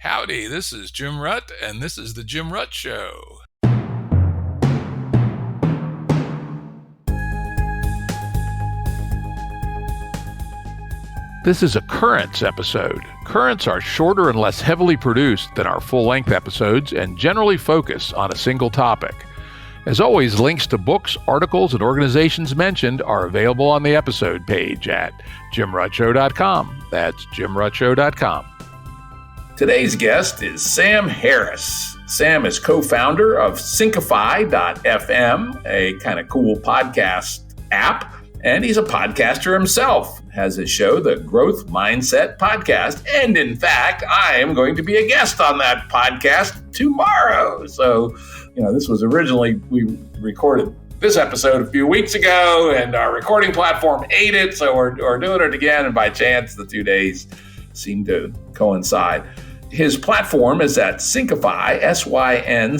Howdy, this is Jim Rutt, and this is The Jim Rutt Show. This is a Currents episode. Currents are shorter and less heavily produced than our full-length episodes and generally focus on a single topic. As always, links to books, articles, and organizations mentioned are available on the episode page at jimruttshow.com. That's jimruttshow.com. Today's guest is Sam Harris. Sam is co-founder of Syncify.fm, a kind of cool podcast app, and he's a podcaster himself. Has his show, the Growth Mindset Podcast, and in fact, I am going to be a guest on that podcast tomorrow. So, this was originally, we recorded this episode a few weeks ago, and our recording platform ate it, so we're doing it again, and by chance, the 2 days seem to coincide. His platform is at Syncify, SYNCIFY.fm,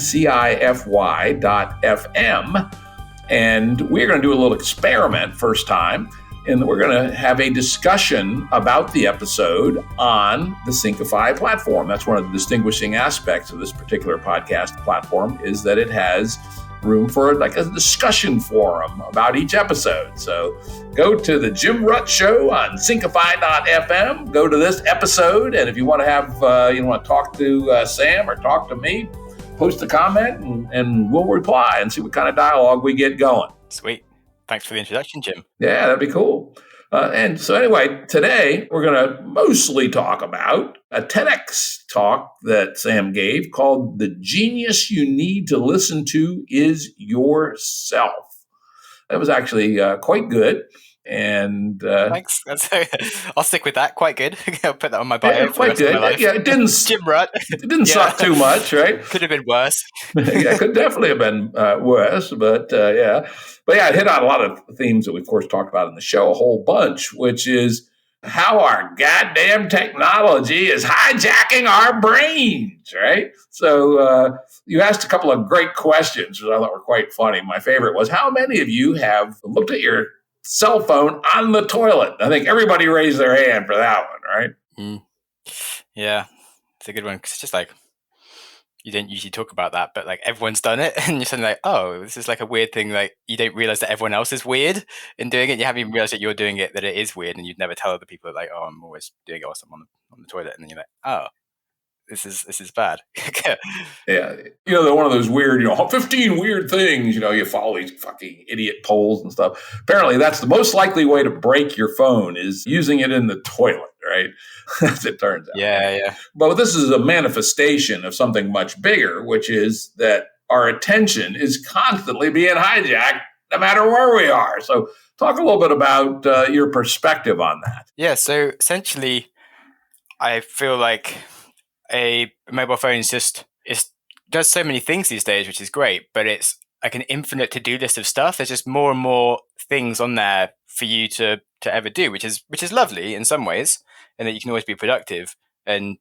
and we're going to do a little experiment first time, and we're going to have a discussion about the episode on the Syncify platform. That's one of the distinguishing aspects of this particular podcast platform, is that it has room for like a discussion forum about each episode. So go to the Jim Rutt Show on Syncify.fm, go to this episode, and if you want to have, want to talk to Sam or talk to me, post a comment and we'll reply and see what kind of dialogue we get going. Sweet. Thanks for the introduction, Jim. Yeah, that'd be cool. And so anyway, today we're going to mostly talk about a TEDx talk that Sam gave called "The Genius You Need to Listen to Is Yourself." That was actually quite good. And thanks. I'll stick with that. Quite good. I'll put that on my bio. Yeah, quite good. Yeah, it didn't. Jim Rutt. It didn't suck too much, right? Could have been worse. Yeah, it could definitely have been worse, but yeah. But yeah, it hit on a lot of themes that we, of course, talked about in the show a whole bunch, which is how our goddamn technology is hijacking our brains, right? So you asked a couple of great questions, which I thought were quite funny. My favorite was, how many of you have looked at your cell phone on the toilet? I think everybody raised their hand for that one, right? Yeah, it's a good one, because it's just like, you don't usually talk about that, but like everyone's done it, and you're suddenly like, oh, this is like a weird thing. Like, you don't realize that everyone else is weird in doing it. You haven't even realized that you're doing it, that it is weird, and you'd never tell other people like, oh, I'm always doing it whilst I'm on the toilet, and then you're like, oh, this is bad. Yeah, they're one of those weird, 15 weird things. You follow these fucking idiot polls and stuff. Apparently, that's the most likely way to break your phone is using it in the toilet, right? As it turns out. Yeah. But this is a manifestation of something much bigger, which is that our attention is constantly being hijacked, no matter where we are. So, talk a little bit about your perspective on that. Yeah. So essentially, I feel like a mobile phone does so many things these days, which is great, but it's like an infinite to-do list of stuff. There's just more and more things on there for you to ever do, which is lovely in some ways, and that you can always be productive. And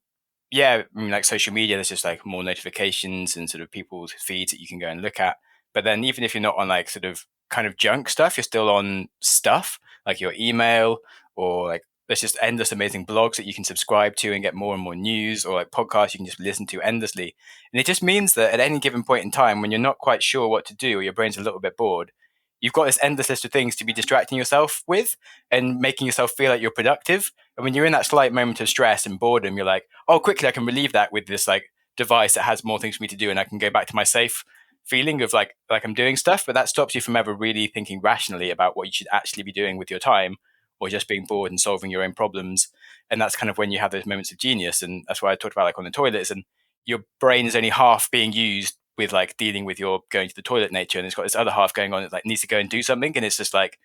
yeah, I mean, like social media, there's just like more notifications and sort of people's feeds that you can go and look at. But then even if you're not on like sort of kind of junk stuff, you're still on stuff like your email, or like there's just endless amazing blogs that you can subscribe to and get more and more news, or like podcasts you can just listen to endlessly. And it just means that at any given point in time, when you're not quite sure what to do, or your brain's a little bit bored, you've got this endless list of things to be distracting yourself with and making yourself feel like you're productive. And when you're in that slight moment of stress and boredom, you're like, oh, quickly, I can relieve that with this like device that has more things for me to do, and I can go back to my safe feeling of like I'm doing stuff. But that stops you from ever really thinking rationally about what you should actually be doing with your time, or just being bored and solving your own problems. And that's kind of when you have those moments of genius. And that's why I talked about like on the toilets, and your brain is only half being used with like dealing with your going to the toilet nature, and it's got this other half going on that like needs to go and do something, and it's just like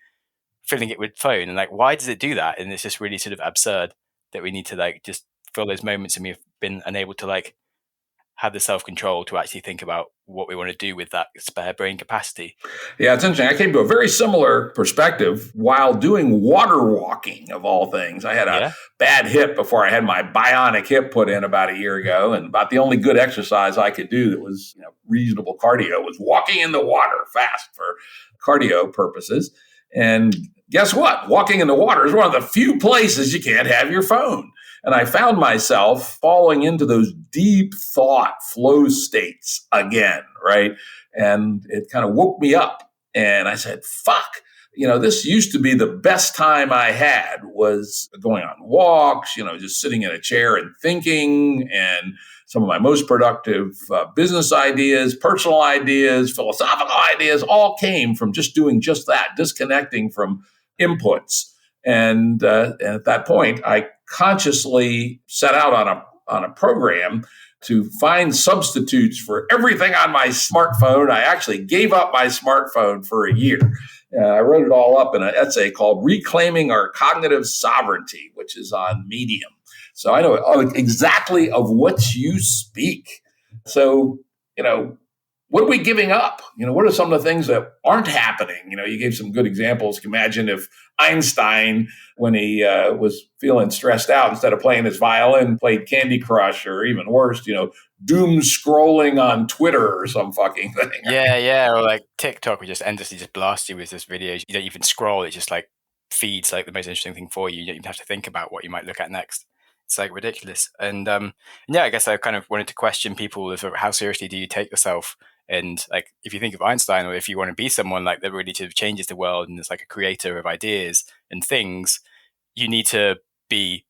filling it with phone. And like, why does it do that? And it's just really sort of absurd that we need to like just fill those moments, and we've been unable to like have the self-control to actually think about what we want to do with that spare brain capacity. Yeah, it's interesting. I came to a very similar perspective while doing water walking, of all things. I had a bad hip before I had my bionic hip put in about a year ago, and about the only good exercise I could do that was reasonable cardio was walking in the water fast for cardio purposes. And guess what? Walking in the water is one of the few places you can't have your phone. And I found myself falling into those deep thought flow states again, right? And it kind of woke me up. And I said, fuck, this used to be the best time I had was going on walks, just sitting in a chair and thinking. And some of my most productive business ideas, personal ideas, philosophical ideas all came from just doing just that, disconnecting from inputs. And at that point, I consciously set out on a program to find substitutes for everything on my smartphone. I actually gave up my smartphone for a year. I wrote it all up in an essay called Reclaiming Our Cognitive Sovereignty, which is on Medium. So I know exactly of what you speak. So, what are we giving up? What are some of the things that aren't happening? You gave some good examples. Imagine if Einstein, when he was feeling stressed out, instead of playing his violin, played Candy Crush, or even worse, doom scrolling on Twitter or some fucking thing. Yeah. Or like TikTok, we just endlessly just blast you with this videos. You don't even scroll. It just like feeds like the most interesting thing for you. You don't even have to think about what you might look at next. It's like ridiculous. And I guess I kind of wanted to question people of how seriously do you take yourself? And like, if you think of Einstein, or if you want to be someone like that really sort of changes the world and is like a creator of ideas and things, you need to be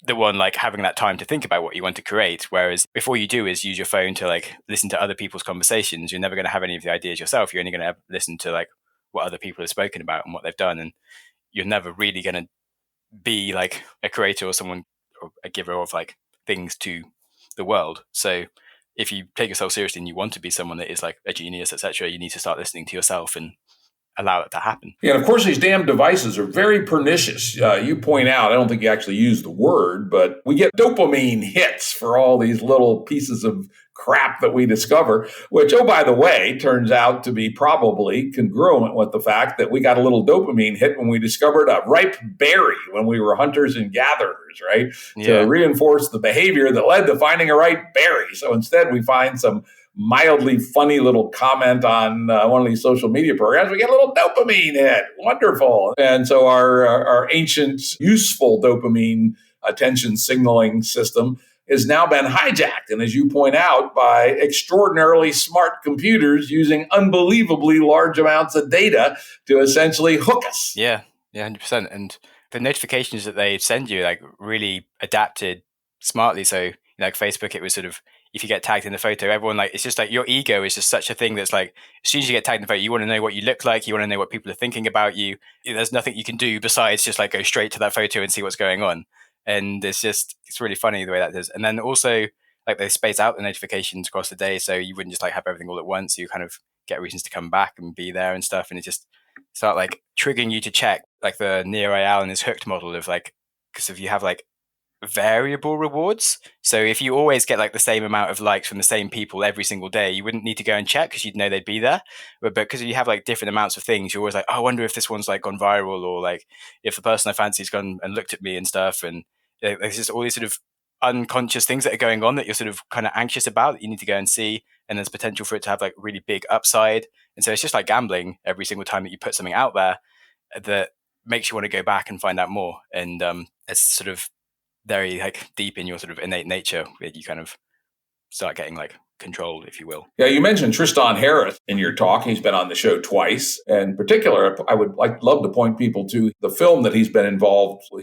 the one like having that time to think about what you want to create. Whereas if all you do is use your phone to like listen to other people's conversations, you're never going to have any of the ideas yourself. You're only going to listen to like what other people have spoken about and what they've done. And you're never really going to be like a creator or someone or a giver of like things to the world. So if you take yourself seriously and you want to be someone that is like a genius, etc., you need to start listening to yourself and allow it to happen. Yeah, and of course, these damn devices are very pernicious. You point out, I don't think you actually use the word, but we get dopamine hits for all these little pieces of crap that we discover, which, oh, by the way, turns out to be probably congruent with the fact that we got a little dopamine hit when we discovered a ripe berry when we were hunters and gatherers, right? Yeah. To reinforce the behavior that led to finding a ripe berry. So instead, we find some mildly funny little comment on one of these social media programs, we get a little dopamine hit. Wonderful. And so our ancient useful dopamine attention signaling system has now been hijacked. And as you point out, by extraordinarily smart computers using unbelievably large amounts of data to essentially hook us. Yeah, 100%. And the notifications that they send you like really adapted smartly. So like Facebook, it was sort of, if you get tagged in the photo, everyone like, it's just like your ego is just such a thing that's like, as soon as you get tagged in the photo, you want to know what you look like. You want to know what people are thinking about you. There's nothing you can do besides just like go straight to that photo and see what's going on. And it's really funny the way that is. And then also like they space out the notifications across the day. So you wouldn't just like have everything all at once. You kind of get reasons to come back and be there and stuff. And it just start like triggering you to check like the Nir Eyal and his hooked model of like, because if you have like variable rewards. So if you always get like the same amount of likes from the same people every single day, you wouldn't need to go and check because you'd know they'd be there. But because you have like different amounts of things, you're always like, oh, I wonder if this one's like gone viral, or like if the person I fancy's gone and looked at me and stuff. And there's just all these sort of unconscious things that are going on that you're sort of kind of anxious about that you need to go and see. And there's potential for it to have like really big upside. And so it's just like gambling every single time that you put something out there that makes you want to go back and find out more. And it's sort of very like deep in your sort of innate nature where you kind of start getting like controlled, if you will. Yeah, you mentioned Tristan Harris in your talk. He's been on the show twice. And in particular, I would love to point people to the film that he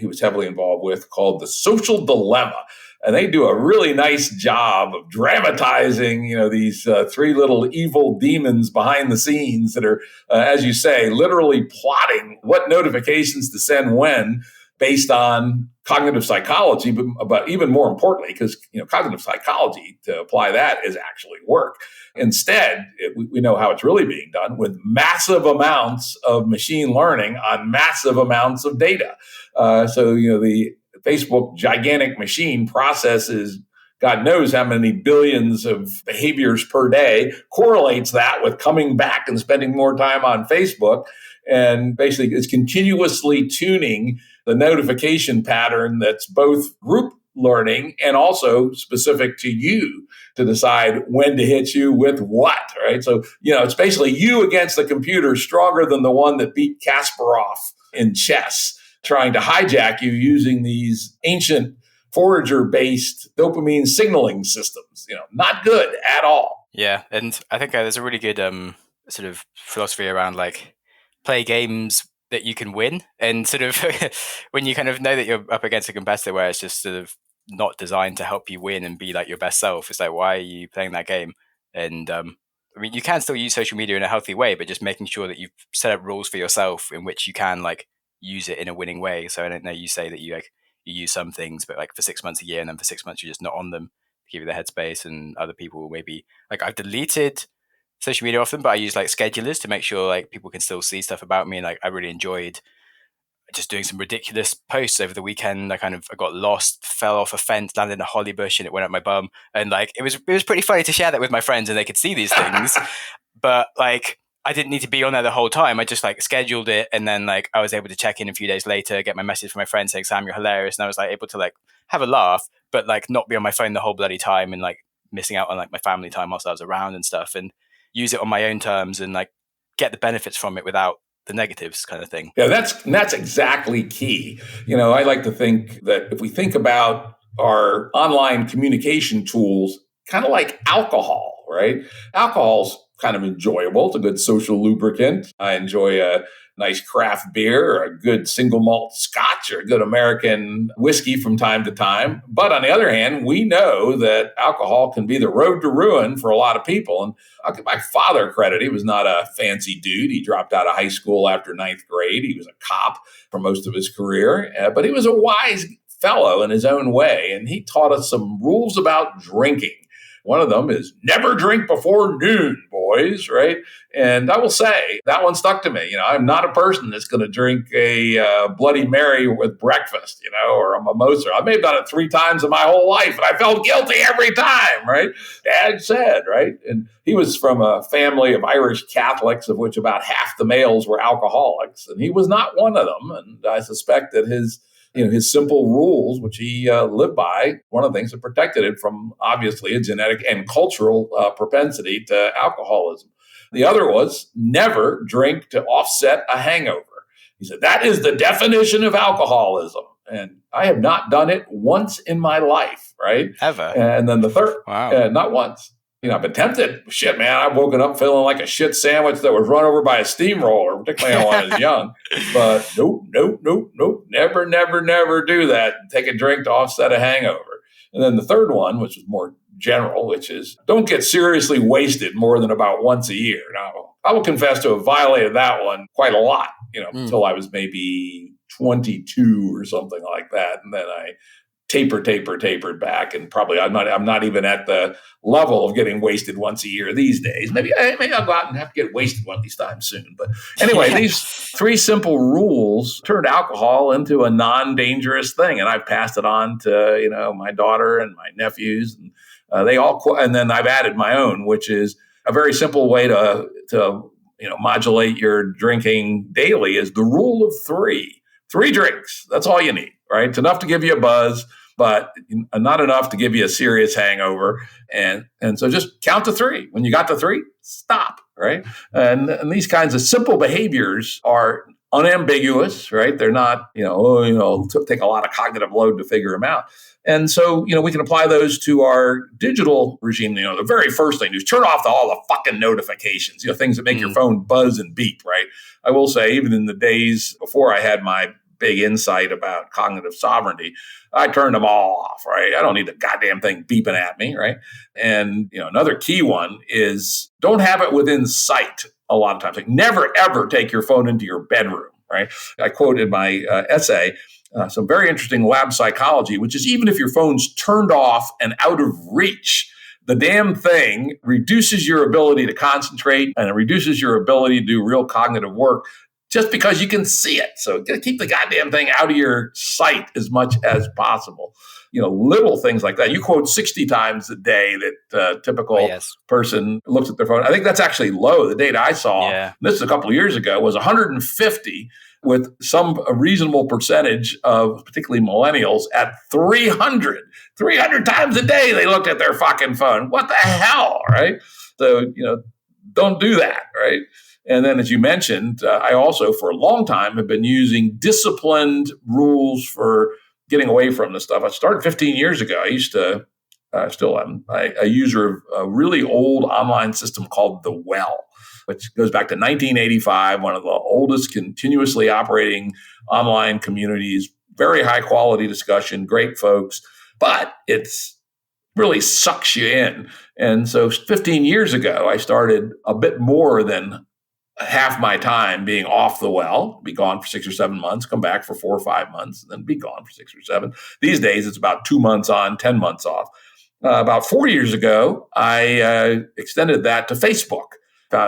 was heavily involved with, called The Social Dilemma. And they do a really nice job of dramatizing, these three little evil demons behind the scenes that are, as you say, literally plotting what notifications to send when, based on cognitive psychology, but even more importantly, because cognitive psychology, to apply that, is actually work. Instead, we know how it's really being done with massive amounts of machine learning on massive amounts of data. So the Facebook gigantic machine processes God knows how many billions of behaviors per day, correlates that with coming back and spending more time on Facebook, and basically is continuously tuning the notification pattern that's both group learning and also specific to you to decide when to hit you with what, right? So, it's basically you against the computer, stronger than the one that beat Kasparov in chess, trying to hijack you using these ancient forager-based dopamine signaling systems. Not good at all. Yeah, and I think there's a really good sort of philosophy around like play games that you can win, and sort of when you kind of know that you're up against a competitor where it's just sort of not designed to help you win and be like your best self. It's like, why are you playing that game? And I mean, you can still use social media in a healthy way, but just making sure that you've set up rules for yourself in which you can like use it in a winning way. So I don't know, you say that you use some things, but like for 6 months a year, and then for 6 months you're just not on them to give you the headspace. And other people maybe like I've deleted social media often, but I use like schedulers to make sure like people can still see stuff about me. And like I really enjoyed just doing some ridiculous posts over the weekend. I got lost, fell off a fence, landed in a holly bush, and it went up my bum. And like it was pretty funny to share that with my friends, and they could see these things. But like I didn't need to be on there the whole time. I just like scheduled it, and then like I was able to check in a few days later, get my message from my friend saying, "Sam, you're hilarious," and I was like able to like have a laugh, but like not be on my phone the whole bloody time and like missing out on like my family time whilst I was around and stuff, and use it on my own terms and like get the benefits from it without the negatives, kind of thing. Yeah, that's exactly key. I like to think that if we think about our online communication tools, kind of like alcohol, right? Alcohol's kind of enjoyable. It's a good social lubricant. I enjoy a nice craft beer or a good single malt scotch or a good American whiskey from time to time. But on the other hand, we know that alcohol can be the road to ruin for a lot of people. And I'll give my father credit. He was not a fancy dude. He dropped out of high school after ninth grade. He was a cop for most of his career, but he was a wise fellow in his own way. And he taught us some rules about drinking. One of them is never drink before noon, boys, right? And I will say that one stuck to me. I'm not a person that's going to drink a Bloody Mary with breakfast, or a mimosa. I may have done it 3 times in my whole life, and I felt guilty every time, right? Dad said, right? And he was from a family of Irish Catholics, of which about half the males were alcoholics, and he was not one of them. And I suspect that his simple rules, which he lived by, one of the things that protected it from obviously a genetic and cultural propensity to alcoholism. The other was never drink to offset a hangover. He said, that is the definition of alcoholism. And I have not done it once in my life, right? Ever. And then the third, wow. Not once. I've been tempted. Shit, man, I've woken up feeling like a shit sandwich that was run over by a steamroller, particularly when I was young. But nope. Never do that. Take a drink to offset a hangover. And then the third one, which is more general, which is don't get seriously wasted more than about once a year. Now, I will confess to have violated that one quite a lot, until I was maybe 22 or something like that. And then I tapered back, and probably I'm not even at the level of getting wasted once a year these days. Maybe I'll go out and have to get wasted one of these times soon. But anyway, these 3 simple rules turned alcohol into a non-dangerous thing, and I've passed it on to my daughter and my nephews, and they all. And then I've added my own, which is a very simple way to modulate your drinking daily. Is the rule of 3. 3 drinks. That's all you need, right? It's enough to give you a buzz, but not enough to give you a serious hangover. And so just count to 3. When you got to 3, stop, right? And these kinds of simple behaviors are unambiguous, right? They're not, take a lot of cognitive load to figure them out. And so, we can apply those to our digital regime. The very first thing is turn off all the fucking notifications, things that make your phone buzz and beep, right? I will say, even in the days before I had my big insight about cognitive sovereignty, I turned them all off, right? I don't need the goddamn thing beeping at me, right? And, another key one is don't have it within sight a lot of times. Like never, ever take your phone into your bedroom, right? I quoted in my essay some very interesting lab psychology, which is even if your phone's turned off and out of reach, the damn thing reduces your ability to concentrate and it reduces your ability to do real cognitive work just because you can see it. So keep the goddamn thing out of your sight as much as possible. Little things like that. You quote 60 times a day that a typical person looks at their phone. I think that's actually low. The data I saw, this is a couple of years ago, was 150 with a reasonable percentage of particularly millennials at 300 times a day they looked at their fucking phone. What the hell, right? So, don't do that, right? And then, as you mentioned, I also, for a long time, have been using disciplined rules for, getting away from this stuff. I started 15 years ago. I used to, still am, a user of a really old online system called The Well, which goes back to 1985, one of the oldest continuously operating online communities, very high quality discussion, great folks, but it's really sucks you in. And so 15 years ago, I started a bit more than half my time being off The Well, be gone for 6 or 7 months, come back for 4 or 5 months, and then be gone for 6 or 7. These days, it's about 2 months on, 10 months off. About 4 years ago, I extended that to Facebook.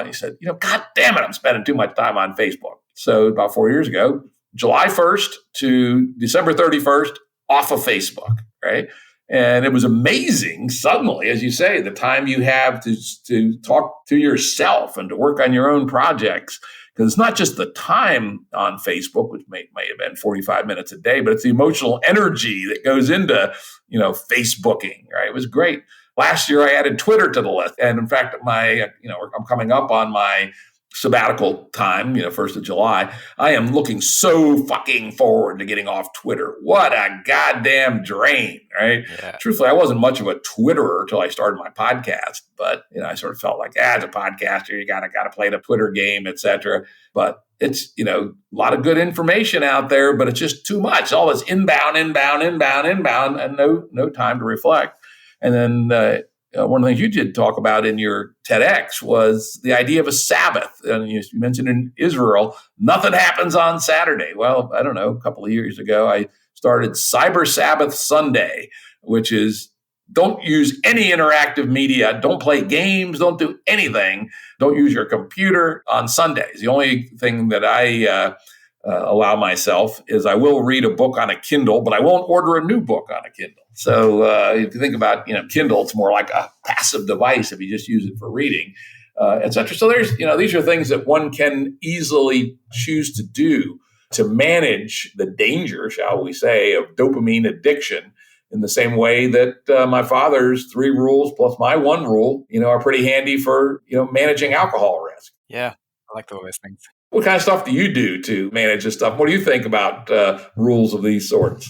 He said, God damn it, I'm spending too much time on Facebook. So about 4 years ago, July 1st to December 31st, off of Facebook, right? And it was amazing suddenly, as you say, the time you have to talk to yourself and to work on your own projects. Because it's not just the time on Facebook, which may have been 45 minutes a day, but it's the emotional energy that goes into, Facebooking, right? It was great. Last year, I added Twitter to the list. And in fact, I'm coming up on my sabbatical time, 1st of July. I am looking so fucking forward to getting off Twitter. What a goddamn drain, right? Yeah. Truthfully, I wasn't much of a Twitterer until I started my podcast, but I sort of felt like, as a podcaster, you gotta play the Twitter game, etc. But it's a lot of good information out there, but it's just too much. All this inbound, and no time to reflect. And then one of the things you did talk about in your TEDx was the idea of a Sabbath. And you mentioned in Israel, nothing happens on Saturday. Well, I don't know, a couple of years ago, I started Cyber Sabbath Sunday, which is don't use any interactive media, don't play games, don't do anything, don't use your computer on Sundays. The only thing that I allow myself is I will read a book on a Kindle, but I won't order a new book on a Kindle. So if you think about, Kindle, it's more like a passive device if you just use it for reading, et cetera. So there's, these are things that one can easily choose to do to manage the danger, shall we say, of dopamine addiction in the same way that my father's 3 rules plus my 1 rule, are pretty handy for, managing alcohol risk. Yeah, I like all those things. What kind of stuff do you do to manage this stuff? What do you think about rules of these sorts?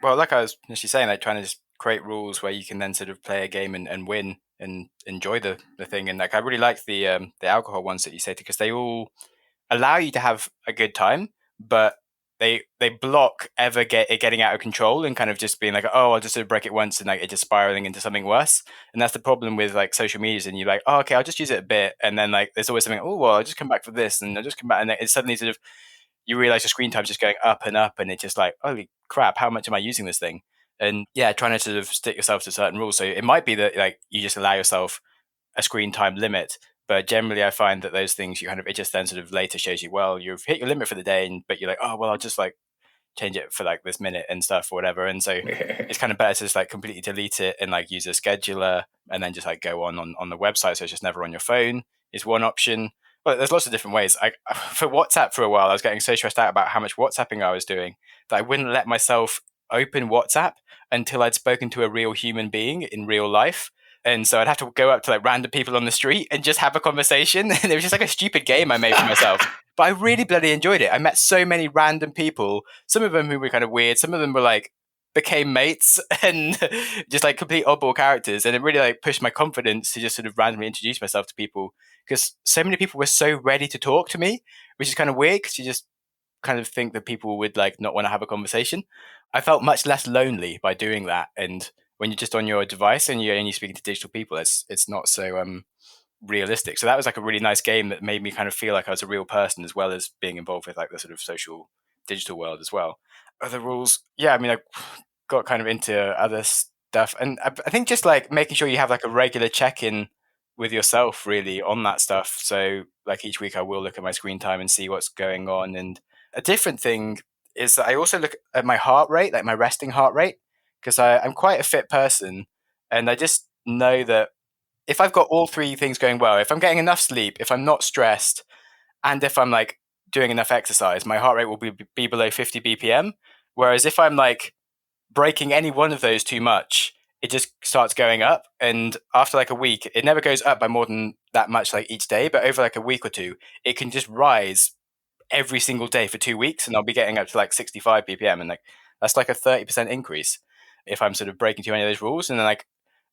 Well, like I was initially saying, like trying to just create rules where you can then sort of play a game and win and enjoy the thing. And like I really like the alcohol ones that you say, because they all allow you to have a good time, but they block ever getting out of control and kind of just being like, oh, I'll just sort of break it once and like it just spiraling into something worse. And that's the problem with like social medias. And you're like, oh, okay, I'll just use it a bit, and then like there's always something. Oh, well, I'll just come back for this, and I'll just come back, and it's suddenly sort of you realize your screen time's just going up, and it's just like, holy crap, how much am I using this thing? And yeah, trying to sort of stick yourself to certain rules. So it might be that like you just allow yourself a screen time limit. But generally, I find that those things it just then sort of later shows you, well, you've hit your limit for the day, but you're like, oh, well, I'll just like change it for like this minute and stuff or whatever. And so it's kind of better to just like completely delete it and like use a scheduler and then just like go on the website. So it's just never on your phone is one option. But there's lots of different ways. For WhatsApp for a while, I was getting so stressed out about how much WhatsApping I was doing that I wouldn't let myself open WhatsApp until I'd spoken to a real human being in real life. And so I'd have to go up to like random people on the street and just have a conversation. And it was just like a stupid game I made for myself. But I really bloody enjoyed it. I met so many random people, some of them who were kind of weird. Some of them were like, became mates and just like complete oddball characters. And it really like pushed my confidence to just sort of randomly introduce myself to people, because so many people were so ready to talk to me, which is kind of weird because you just kind of think that people would like not want to have a conversation. I felt much less lonely by doing that. And when you're just on your device and you're only speaking to digital people, it's not so realistic. So that was like a really nice game that made me kind of feel like I was a real person, as well as being involved with like the sort of social digital world as well. Other rules, yeah, I mean, I got kind of into other stuff, and I think just like making sure you have like a regular check-in with yourself really on that stuff. So like each week I will look at my screen time and see what's going on. And a different thing is that I also look at my heart rate, like my resting heart rate, because I'm quite a fit person, and I just know that if I've got all 3 things going well, if I'm getting enough sleep, if I'm not stressed, and if I'm like doing enough exercise, my heart rate will be below 50 BPM. Whereas if I'm like breaking any one of those too much, it just starts going up. And after like a week, it never goes up by more than that much like each day. But over like a week or two, it can just rise every single day for 2 weeks, and I'll be getting up to like 65 BPM. And like that's like a 30% increase if I'm sort of breaking too many of those rules. And then like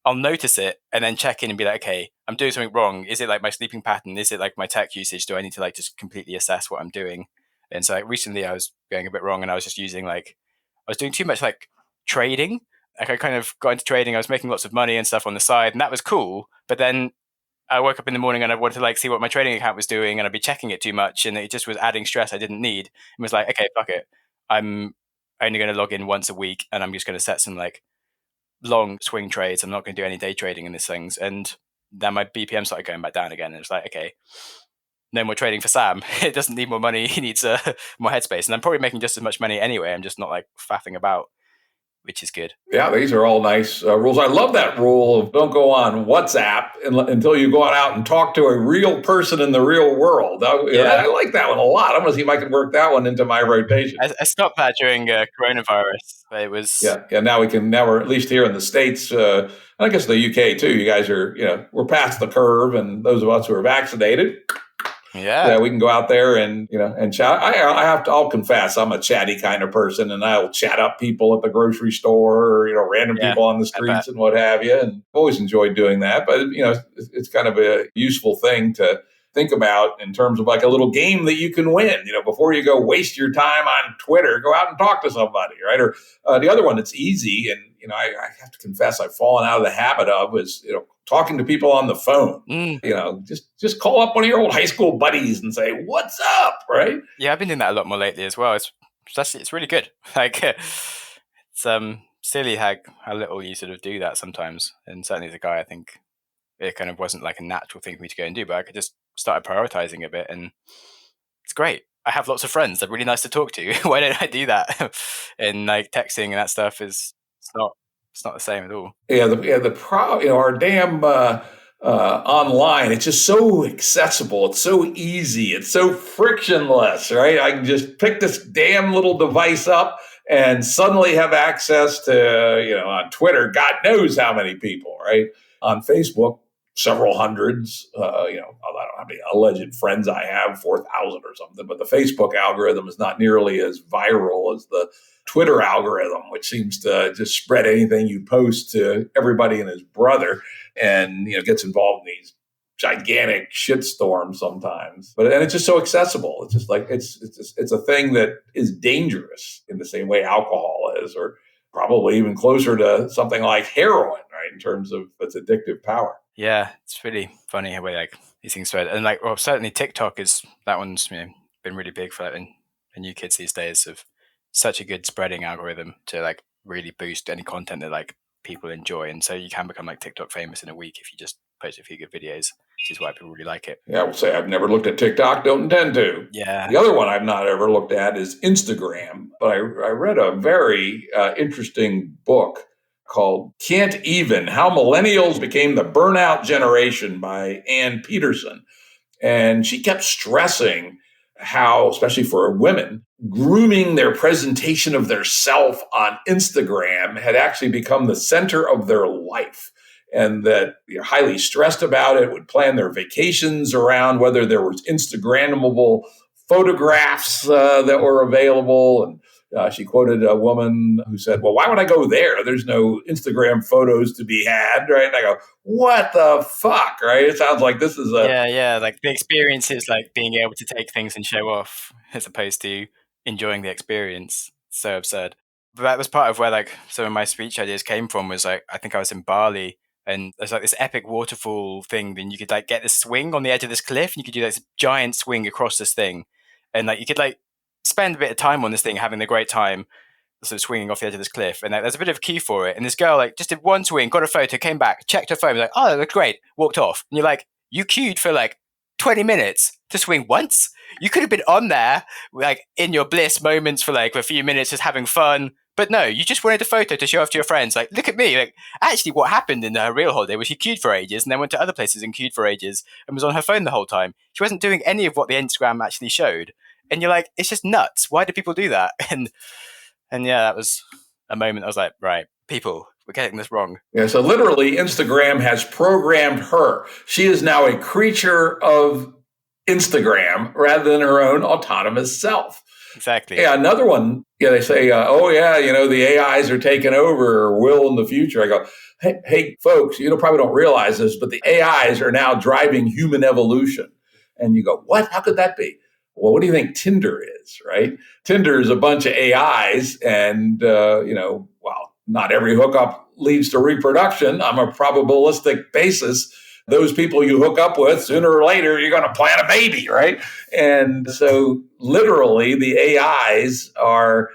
I'll notice it and then check in and be like, okay, I'm doing something wrong. Is it like my sleeping pattern? Is it like my tech usage? Do I need to like just completely assess what I'm doing? And so like recently I was going a bit wrong and I was just using like, I was doing too much like trading. Like I kind of got into trading. I was making lots of money and stuff on the side and that was cool. But then I woke up in the morning and I wanted to like see what my trading account was doing and I'd be checking it too much and it just was adding stress I didn't need. And was like, okay, fuck it. I'm only going to log in once a week and I'm just going to set some like long swing trades. I'm not going to do any day trading in these things. And then my BPM started going back down again. And it's like, okay, no more trading for Sam. It doesn't need more money. He needs more headspace. And I'm probably making just as much money anyway. I'm just not like faffing about, which is good. Yeah, these are all nice rules. I love that rule of don't go on WhatsApp until you go out and talk to a real person in the real world. I like that one a lot. I'm going to see if I can work that one into my rotation. I stopped that during coronavirus. It was yeah. Now we're at least here in the States. And I guess the UK too. You guys are we're past the curve, and those of us who are vaccinated. Yeah, we can go out there and and chat. I'll confess, I'm a chatty kind of person, and I'll chat up people at the grocery store, or random people on the streets and what have you. And I've always enjoyed doing that. But it's kind of a useful thing to think about in terms of like a little game that you can win. Before you go waste your time on Twitter, go out and talk to somebody, right? Or the other one that's easy, and I have to confess, I've fallen out of the habit of is talking to people on the phone. Just call up one of your old high school buddies and say, "What's up?" Right? Yeah, I've been doing that a lot more lately as well. It's really good. Like it's silly how little you sort of do that sometimes. And certainly as a guy, I think it kind of wasn't like a natural thing for me to go and do, but I could just started prioritizing a bit, and it's great. I have lots of friends. They're really nice to talk to. Why don't I do that? And like texting and that stuff it's not the same at all. Our damn online, it's just so accessible. It's so easy. It's so frictionless, right? I can just pick this damn little device up and suddenly have access to, on Twitter, God knows how many people, right? On Facebook, several hundreds, I don't know how many alleged friends I have, 4,000 or something, but the Facebook algorithm is not nearly as viral as the Twitter algorithm, which seems to just spread anything you post to everybody and his brother, and gets involved in these gigantic shitstorms sometimes. And it's just so accessible. It's just like it's a thing that is dangerous in the same way alcohol is, or probably even closer to something like heroin, right, in terms of its addictive power. Yeah, it's really funny how like these things spread, and certainly TikTok that one's been really big for the new kids these days. Of such a good spreading algorithm to like really boost any content that like people enjoy, and so you can become like TikTok famous in a week if you just post a few good videos, which is why people really like it. Yeah, I would say I've never looked at TikTok, don't intend to. Yeah. The other one I've not ever looked at is Instagram, but I read a very interesting book called Can't Even: How Millennials Became the Burnout Generation by Ann Peterson. And she kept stressing how, especially for women, grooming their presentation of their self on Instagram had actually become the center of their life, and that they're highly stressed about it, would plan their vacations around whether there was Instagrammable photographs that were available. And she quoted a woman who said, "Well, why would I go there? There's no Instagram photos to be had," right? And I go, "What the fuck," right? It sounds like this is like the experience is like being able to take things and show off as opposed to enjoying the experience. So absurd. But that was part of where like some of my speech ideas came from. Was like, I think I was in Bali, and there's like this epic waterfall thing. Then you could like get this swing on the edge of this cliff, and you could do this giant swing across this thing, and like you could like spend a bit of time on this thing, having a great time, sort of swinging off the edge of this cliff. And there's a bit of a queue for it. And this girl like just did one swing, got a photo, came back, checked her phone, was like, "Oh, that looks great," walked off. And you're like, you queued for like 20 minutes to swing once? You could have been on there like in your bliss moments for like a few minutes just having fun. But no, you just wanted a photo to show off to your friends. Like, look at me. Like, actually what happened in her real holiday was she queued for ages and then went to other places and queued for ages and was on her phone the whole time. She wasn't doing any of what the Instagram actually showed. And you're like, it's just nuts. Why do people do that? And yeah, that was a moment I was like, right, people, we're getting this wrong. Yeah, so literally Instagram has programmed her. She is now a creature of Instagram rather than her own autonomous self. exactly. Yeah, another one. Yeah, they say, "Oh yeah, the AIs are taking over or will in the future." I go, "Hey, folks, probably don't realize this, but the AIs are now driving human evolution." And you go, "What? How could that be?" Well, what do you think Tinder is? Right? Tinder is a bunch of AIs, and well, not every hookup leads to reproduction on a probabilistic basis. Those people you hook up with, sooner or later, you're going to plant a baby, right? And so literally the AIs are,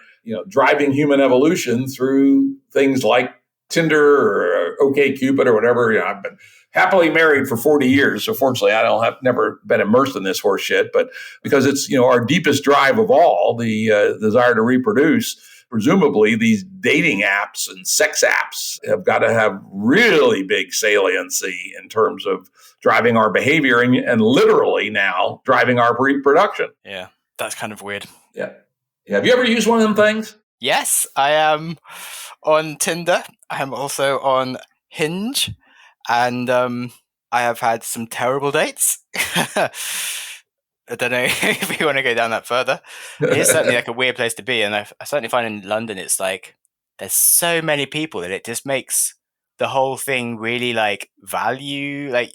driving human evolution through things like Tinder or OkCupid or whatever. I've been happily married for 40 years. So fortunately, never been immersed in this horse shit, but because it's, our deepest drive of all, the desire to reproduce, presumably these dating apps and sex apps have got to have really big saliency in terms of driving our behavior and literally now driving our reproduction. Yeah, that's kind of weird. Yeah. Have you ever used one of them things? Yes, I am on Tinder. I am also on Hinge, and I have had some terrible dates. I don't know if you want to go down that further. It's certainly like a weird place to be, and I certainly find in London it's like there's so many people that it just makes the whole thing really like value. Like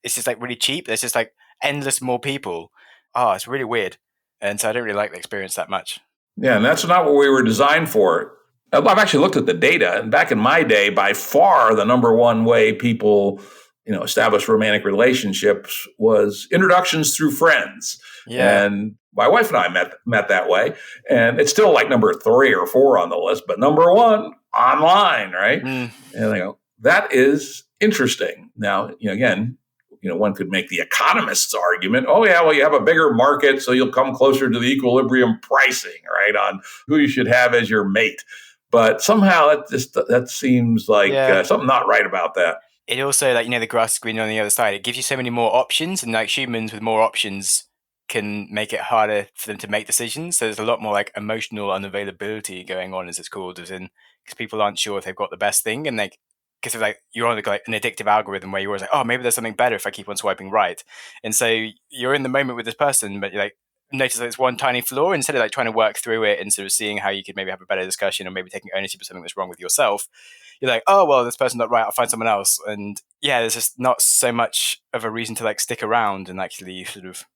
it's just like really cheap. There's just like endless more people. Oh, it's really weird, and so I don't really like the experience that much. Yeah, and that's not what we were designed for. I've actually looked at the data, and back in my day, by far the number one way people establish romantic relationships was introductions through friends. Yeah. And my wife and I met that way. And it's still like number 3 or 4 on the list, but number 1, online, right? And I go, that is interesting. Now, again, one could make the economist's argument. Oh yeah, well, you have a bigger market, so you'll come closer to the equilibrium pricing, right, on who you should have as your mate. But somehow that seems like something not right about that. It also, like, the grass is greener on the other side. It gives you so many more options, and like humans with more options can make it harder for them to make decisions. So there's a lot more like emotional unavailability going on, as it's called, as in because people aren't sure if they've got the best thing, and because like you're on like an addictive algorithm where you're always like, oh, maybe there's something better if I keep on swiping right, and so you're in the moment with this person, but you like notice that it's one tiny flaw. Instead of like trying to work through it and sort of seeing how you could maybe have a better discussion or maybe taking ownership of something that's wrong with yourself, you're like, oh, well, this person's not right, I'll find someone else. And yeah, there's just not so much of a reason to like stick around and actually sort of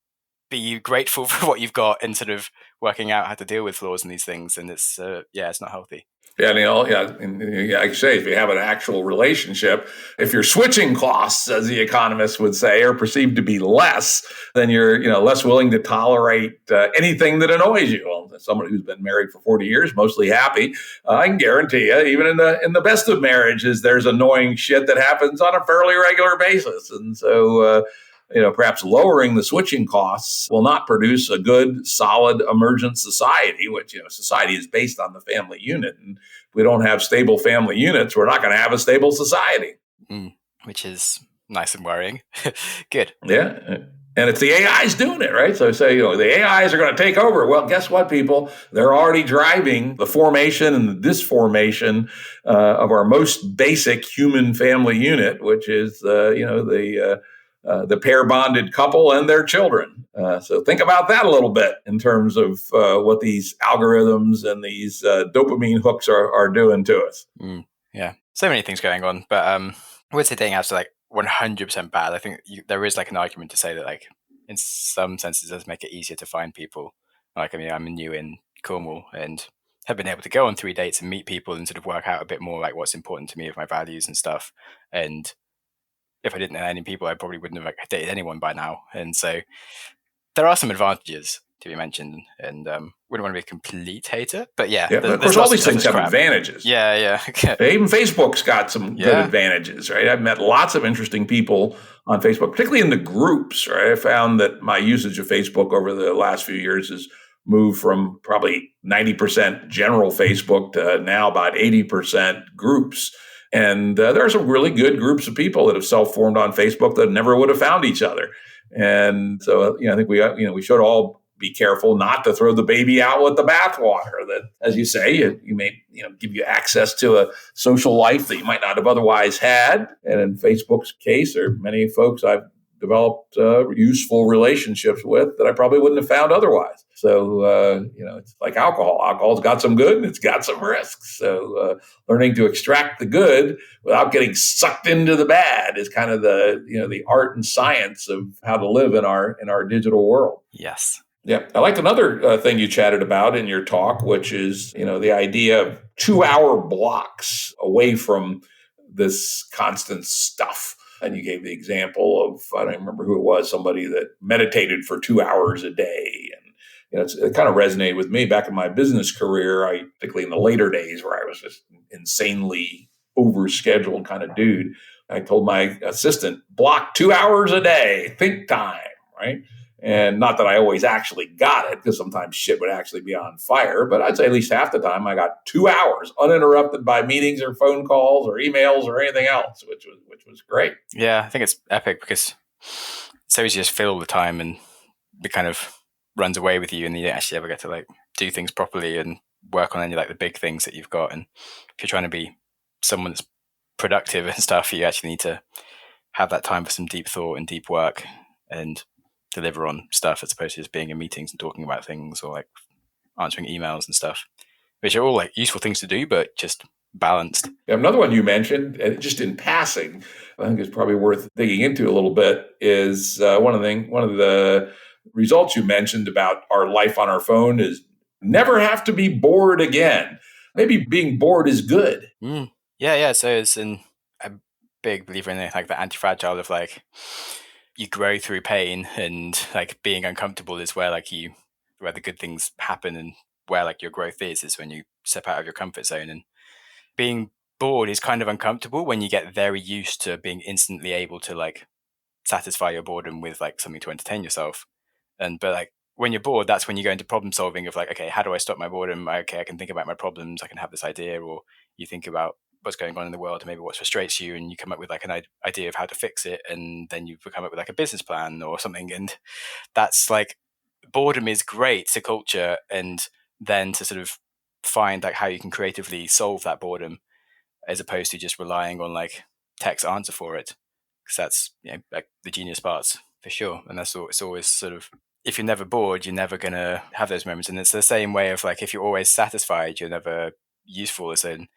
be grateful for what you've got and sort of working out how to deal with flaws in these things. And it's it's not healthy. Yeah, like I say, if you have an actual relationship, if your switching costs, as the economists would say, are perceived to be less, then you're less willing to tolerate anything that annoys you. Well, as somebody who's been married for 40 years, mostly happy, I can guarantee you, even in the best of marriages, there's annoying shit that happens on a fairly regular basis, and so. Perhaps lowering the switching costs will not produce a good, solid, emergent society, which, society is based on the family unit. And if we don't have stable family units, we're not going to have a stable society. Which is nice and worrying. Good. Yeah. And it's the AIs doing it, right? So say, the AIs are going to take over. Well, guess what, people? They're already driving the formation and the disformation of our most basic human family unit, which is, the pair bonded couple and their children. So think about that a little bit in terms of what these algorithms and these dopamine hooks are doing to us. Yeah, so many things going on. But I would say dating apps are like 100% bad. I think there is like an argument to say that like in some senses it does make it easier to find people. Like, I'm new in Cornwall and have been able to go on 3 dates and meet people and sort of work out a bit more like what's important to me of my values and stuff. And if I didn't know any people, I probably wouldn't have dated anyone by now. And so there are some advantages to be mentioned, and wouldn't want to be a complete hater, but but of course, all these things have advantages. Yeah. Even Facebook's got some good advantages, right? I've met lots of interesting people on Facebook, particularly in the groups, right? I found that my usage of Facebook over the last few years has moved from probably 90% general Facebook to now about 80% groups. And there are some really good groups of people that have self-formed on Facebook that never would have found each other. And so, I think we should all be careful not to throw the baby out with the bathwater. That, as you say, you may give you access to a social life that you might not have otherwise had. And in Facebook's case, or many folks I've developed useful relationships with that I probably wouldn't have found otherwise. So, it's like alcohol. Alcohol's got some good and it's got some risks. So learning to extract the good without getting sucked into the bad is kind of the art and science of how to live in our digital world. Yes. Yeah. I liked another thing you chatted about in your talk, which is, the idea of 2-hour blocks away from this constant stuff. And you gave the example of, I don't remember who it was, somebody that meditated for 2 hours a day. And, it kind of resonated with me back in my business career, particularly in the later days where I was just insanely overscheduled kind of dude. I told my assistant, block 2 hours a day, think time, right? And not that I always actually got it, because sometimes shit would actually be on fire. But I'd say at least half the time I got 2 hours uninterrupted by meetings or phone calls or emails or anything else, which was great. Yeah, I think it's epic because it's so easy to just fill all the time and it kind of runs away with you and you don't actually ever get to do things properly and work on any the big things that you've got. And if you're trying to be someone that's productive and stuff, you actually need to have that time for some deep thought and deep work and deliver on stuff as opposed to just being in meetings and talking about things or answering emails and stuff, which are all useful things to do, but just balanced. Another one you mentioned, just in passing, I think is probably worth digging into a little bit, is one of the results you mentioned about our life on our phone is never have to be bored again. Maybe being bored is good. Yeah. So it's a big believer in the anti-fragile of you grow through pain, and being uncomfortable is where where the good things happen, and where your growth is when you step out of your comfort zone. And being bored is kind of uncomfortable when you get very used to being instantly able to satisfy your boredom with something to entertain yourself. But when you're bored, that's when you go into problem solving of okay, how do I stop my boredom? Okay, I can think about my problems. I can have this idea, or you think about what's going on in the world and maybe what frustrates you, and you come up with an idea of how to fix it, and then you come up with a business plan or something. And that's boredom is great to culture, and then to sort of find how you can creatively solve that boredom as opposed to just relying on tech's answer for it, because that's the genius parts for sure. And that's it's always sort of, if you're never bored, you're never going to have those moments. And it's the same way of if you're always satisfied, you're never useful. As in,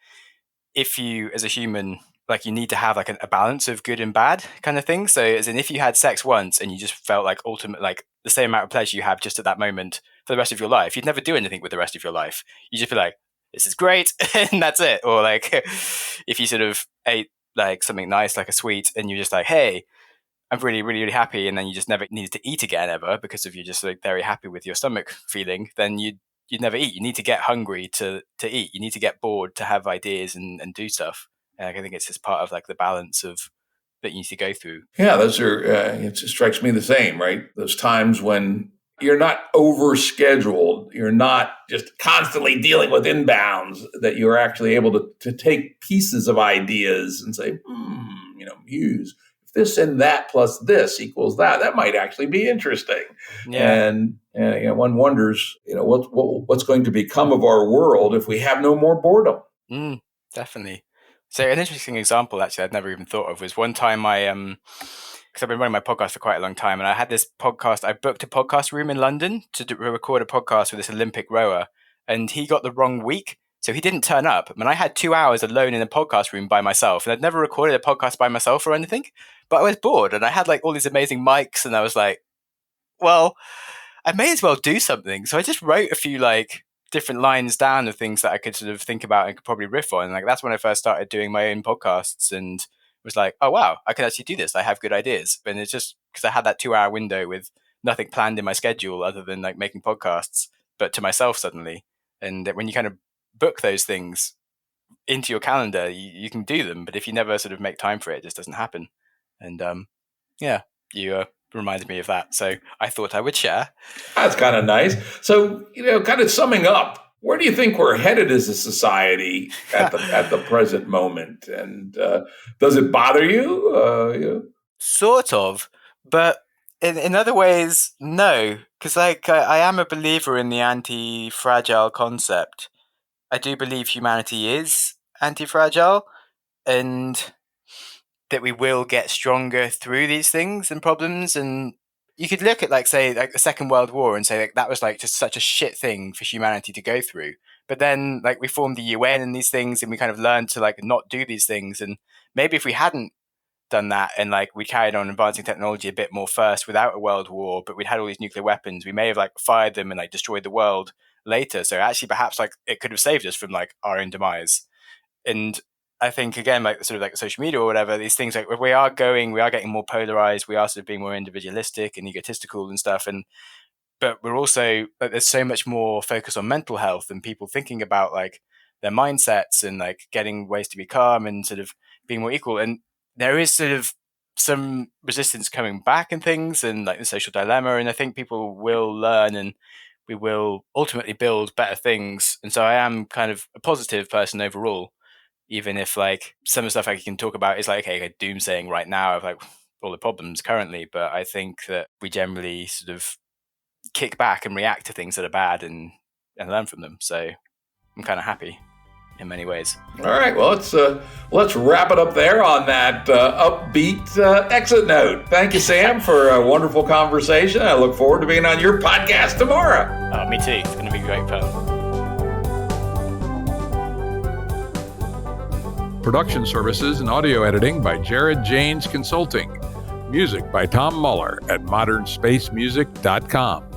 if you as a human you need to have a balance of good and bad kind of thing. So as in, if you had sex once and you just felt ultimate the same amount of pleasure you have just at that moment for the rest of your life, you'd never do anything with the rest of your life. You just be this is great, and that's it. Or if you sort of ate something nice, a sweet, and you're just hey, I'm really, really, really happy, and then you just never needed to eat again ever because of you're just very happy with your stomach feeling, then you'd never eat. You need to get hungry to eat. You need to get bored to have ideas and do stuff. And I think it's just part of the balance of that you need to go through. Yeah, those are, it just strikes me the same, right? Those times when you're not overscheduled, you're not just constantly dealing with inbounds, that you're actually able to take pieces of ideas and say, muse, if this and that plus this equals that, that might actually be interesting. Yeah. And one wonders, what's going to become of our world if we have no more boredom? Definitely. So an interesting example, actually, I'd never even thought of, was one time because I've been running my podcast for quite a long time, and I had this podcast. I booked a podcast room in London to record a podcast with this Olympic rower, and he got the wrong week, so he didn't turn up. And I had 2 hours alone in a podcast room by myself, and I'd never recorded a podcast by myself or anything, but I was bored, and I had all these amazing mics, and I was well, I may as well do something. So I just wrote a few different lines down of things that I could sort of think about and could probably riff on. And that's when I first started doing my own podcasts, and was oh wow, I can actually do this. I have good ideas. And it's just because I had that 2 hour window with nothing planned in my schedule other than making podcasts, but to myself suddenly. And when you kind of book those things into your calendar, you can do them. But if you never sort of make time for it, it just doesn't happen. And you reminded me of that. So I thought I would share. That's kind of nice. So, kind of summing up, where do you think we're headed as a society at the present moment? And does it bother you? Sort of, but in other ways, no. Because I am a believer in the anti-fragile concept. I do believe humanity is anti-fragile, and that we will get stronger through these things and problems. And you could look at, like, say, like the Second World War and say, like, that was like just such a shit thing for humanity to go through. But then, like, we formed the UN and these things, and we kind of learned to, like, not do these things. And maybe if we hadn't done that and, like, we carried on advancing technology a bit more first without a world war, but we'd had all these nuclear weapons, we may have, like, fired them and, like, destroyed the world later. So actually, perhaps, like, it could have saved us from, like, our own demise. And I think, again, like, sort of like social media or whatever, these things, like, we are getting more polarized, we are sort of being more individualistic and egotistical and stuff. But we're also, like, there's so much more focus on mental health and people thinking about, like, their mindsets and, like, getting ways to be calm and sort of being more equal. And there is sort of some resistance coming back and things, and, like, the social dilemma. And I think people will learn, and we will ultimately build better things. And so I am kind of a positive person overall, even if, like, some of the stuff I can talk about is like, okay, doomsaying right now of, like, all the problems currently. But I think that we generally sort of kick back and react to things that are bad and learn from them. So I'm kind of happy in many ways. All right, well, let's wrap it up there on that upbeat exit note. Thank you, Sam, for a wonderful conversation. I look forward to being on your podcast tomorrow. Oh, me too. It's going to be great fun. Production services and audio editing by Jared Janes Consulting. Music by Tom Muller at modernspacemusic.com.